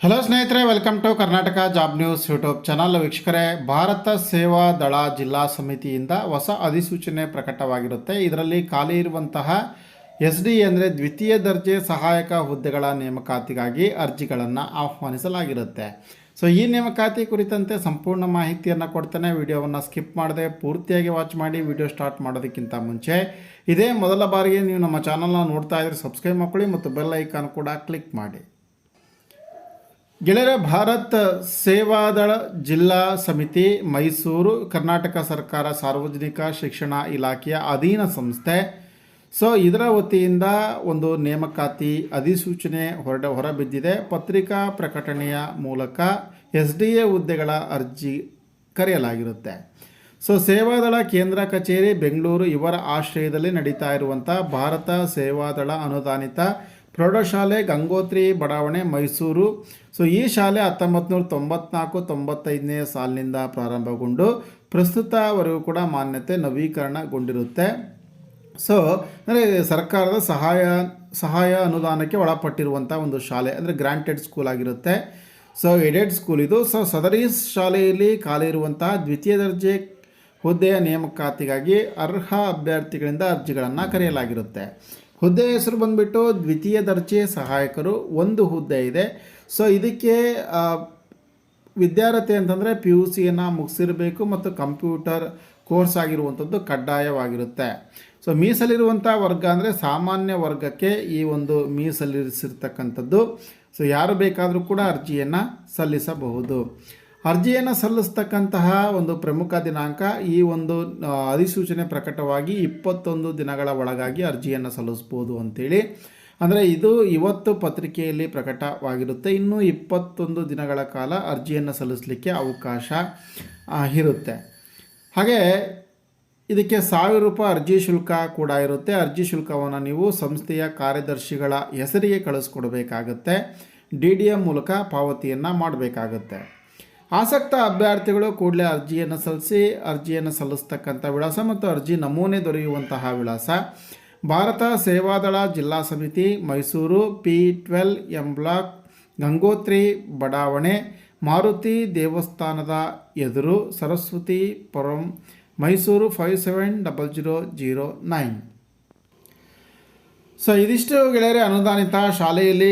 Hello ಸ್ನೇಹಿತರೆ, welcome to Karnataka job news YouTube channel. ವೀಕ್ಷಕರೇ, ಭಾರತ ಸೇವಾ ದಳ ಜಿಲ್ಲಾ ಸಮಿತಿಯಿಂದ ಹೊಸ ಅಧಿಸೂಚನೆ ಪ್ರಕಟವಾಗಿರುತ್ತೆ. ಇದರಲ್ಲಿ ಖಾಲಿ ಇರುವಂತಹ SD ಅಂದರೆ ದ್ವಿತೀಯ ದರ್ಜೆ ಸಹಾಯಕ ಹುದ್ದೆಗಳ ನೇಮಕಾತಿಗಾಗಿ ಅರ್ಜಿಗಳನ್ನು ಆಹ್ವಾನಿಸಲಾಗಿರುತ್ತೆ. ಈ ನೇಮಕಾತಿ ಕುರಿತಂತೆ ಸಂಪೂರ್ಣ ಮಾಹಿತಿಯನ್ನು ಕೊಡ್ತೇನೆ. ವಿಡಿಯೋವನ್ನು ಸ್ಕಿಪ್ ಮಾಡದೆ ಪೂರ್ತಿಯಾಗಿ ವಾಚ್ ಮಾಡಿ. ವಿಡಿಯೋ ಸ್ಟಾರ್ಟ್ ಮಾಡೋದಕ್ಕಿಂತ ಮುಂಚೆ ಇದೇ ಮೊದಲ ಬಾರಿಗೆ ನೀವು ನಮ್ಮ ಚಾನಲ್ನ ನೋಡ್ತಾ ಇದ್ರೆ ಸಬ್ಸ್ಕ್ರೈಬ್ ಮಾಡ್ಕೊಳ್ಳಿ ಮತ್ತು ಬೆಲ್ ಐಕಾನ್ ಕೂಡ ಕ್ಲಿಕ್ ಮಾಡಿ. ಗೆಳೆಯರೆ, ಭಾರತ್ ಸೇವಾದಳ ಜಿಲ್ಲಾ ಸಮಿತಿ ಮೈಸೂರು ಕರ್ನಾಟಕ ಸರ್ಕಾರ ಸಾರ್ವಜನಿಕ ಶಿಕ್ಷಣ ಇಲಾಖೆಯ ಅಧೀನ ಸಂಸ್ಥೆ. ಇದರ ವತಿಯಿಂದ ಒಂದು ನೇಮಕಾತಿ ಅಧಿಸೂಚನೆ ಹೊರಬಿದ್ದಿದೆ. ಪತ್ರಿಕಾ ಪ್ರಕಟಣೆಯ ಮೂಲಕ SDA ಹುದ್ದೆಗಳ ಅರ್ಜಿ ಕರೆಯಲಾಗಿರುತ್ತೆ. ಸೇವಾದಳ ಕೇಂದ್ರ ಕಚೇರಿ ಬೆಂಗಳೂರು ಇವರ ಆಶ್ರಯದಲ್ಲಿ ನಡೀತಾ ಇರುವಂಥ ಭಾರತ ಸೇವಾದಳ ಅನುದಾನಿತ ಪ್ರೌಢಶಾಲೆ ಗಂಗೋತ್ರಿ ಬಡಾವಣೆ ಮೈಸೂರು. ಈ ಶಾಲೆ 1994-95ನೇ ಸಾಲಿನಿಂದ ಪ್ರಾರಂಭಗೊಂಡು ಪ್ರಸ್ತುತವರೆಗೂ ಕೂಡ ಮಾನ್ಯತೆ ನವೀಕರಣಗೊಂಡಿರುತ್ತೆ. ಅಂದರೆ ಸರ್ಕಾರದ ಸಹಾಯ ಅನುದಾನಕ್ಕೆ ಒಳಪಟ್ಟಿರುವಂಥ ಒಂದು ಶಾಲೆ, ಅಂದರೆ ಗ್ರಾಂಟೆಡ್ ಸ್ಕೂಲ್ ಆಗಿರುತ್ತೆ. ಏಡೆಡ್ ಸ್ಕೂಲ್ ಇದು. ಸದರಿ ಶಾಲೆಯಲ್ಲಿ ಖಾಲಿ ಇರುವಂತಹ ದ್ವಿತೀಯ ದರ್ಜೆ ಹುದ್ದೆಯ ನೇಮಕಾತಿಗಾಗಿ ಅರ್ಹ ಅಭ್ಯರ್ಥಿಗಳಿಂದ ಅರ್ಜಿಗಳನ್ನು ಕರೆಯಲಾಗಿರುತ್ತೆ. ಹುದ್ದೆ ಹೆಸರು ಬಂದುಬಿಟ್ಟು ದ್ವಿತೀಯ ದರ್ಜೆ ಸಹಾಯಕರು. ಒಂದು ಹುದ್ದೆ ಇದೆ. ಇದಕ್ಕೆ ವಿದ್ಯಾರ್ಥಿ ಅಂತಂದರೆ PUCಯನ್ನು ಮುಗಿಸಿರಬೇಕು ಮತ್ತು ಕಂಪ್ಯೂಟರ್ ಕೋರ್ಸ್ ಆಗಿರುವಂಥದ್ದು ಕಡ್ಡಾಯವಾಗಿರುತ್ತೆ. ಮೀಸಲಿರುವಂಥ ವರ್ಗ ಅಂದರೆ ಸಾಮಾನ್ಯ ವರ್ಗಕ್ಕೆ ಈ ಒಂದು ಮೀಸಲಿರಿಸಿರ್ತಕ್ಕಂಥದ್ದು. ಯಾರು ಬೇಕಾದರೂ ಕೂಡ ಅರ್ಜಿಯನ್ನು ಸಲ್ಲಿಸಬಹುದು. ಅರ್ಜಿಯನ್ನು ಸಲ್ಲಿಸ್ತಕ್ಕಂತಹ ಒಂದು ಪ್ರಮುಖ ದಿನಾಂಕ ಈ ಒಂದು ಅಧಿಸೂಚನೆ ಪ್ರಕಟವಾಗಿ 21 ದಿನಗಳ ಒಳಗಾಗಿ ಅರ್ಜಿಯನ್ನು ಸಲ್ಲಿಸ್ಬೋದು ಅಂತೇಳಿ. ಅಂದರೆ ಇದು ಇವತ್ತು ಪತ್ರಿಕೆಯಲ್ಲಿ ಪ್ರಕಟವಾಗಿರುತ್ತೆ. ಇನ್ನೂ 21 ದಿನಗಳ ಕಾಲ ಅರ್ಜಿಯನ್ನು ಸಲ್ಲಿಸಲಿಕ್ಕೆ ಅವಕಾಶ ಇರುತ್ತೆ. ಹಾಗೆ ಇದಕ್ಕೆ 1000 ರೂಪಾಯಿ ಅರ್ಜಿ ಶುಲ್ಕ ಕೂಡ ಇರುತ್ತೆ. ಅರ್ಜಿ ಶುಲ್ಕವನ್ನು ನೀವು ಸಂಸ್ಥೆಯ ಕಾರ್ಯದರ್ಶಿಗಳ ಹೆಸರಿಗೆ ಕಳಿಸ್ಕೊಡ್ಬೇಕಾಗತ್ತೆ. DDM ಮೂಲಕ ಪಾವತಿಯನ್ನು ಮಾಡಬೇಕಾಗತ್ತೆ. ಆಸಕ್ತ ಅಭ್ಯರ್ಥಿಗಳು ಕೂಡಲೇ ಅರ್ಜಿಯನ್ನು ಸಲ್ಲಿಸಿ. ಅರ್ಜಿಯನ್ನು ಸಲ್ಲಿಸ್ತಕ್ಕಂಥ ವಿಳಾಸ ಮತ್ತು ಅರ್ಜಿ ನಮೂನೆ ದೊರೆಯುವಂತಹ ವಿಳಾಸ: ಭಾರತ ಸೇವಾದಳ ಜಿಲ್ಲಾ ಸಮಿತಿ, Mysuru, P12 M block, Gangotri ಬಡಾವಣೆ, ಮಾರುತಿ ದೇವಸ್ಥಾನದ ಎದುರು, ಸರಸ್ವತಿ ಪುರಂ, ಮೈಸೂರು 570009. ಇದಿಷ್ಟು ಗೆಳೆಯರೆ, ಅನುದಾನಿತ ಶಾಲೆಯಲ್ಲಿ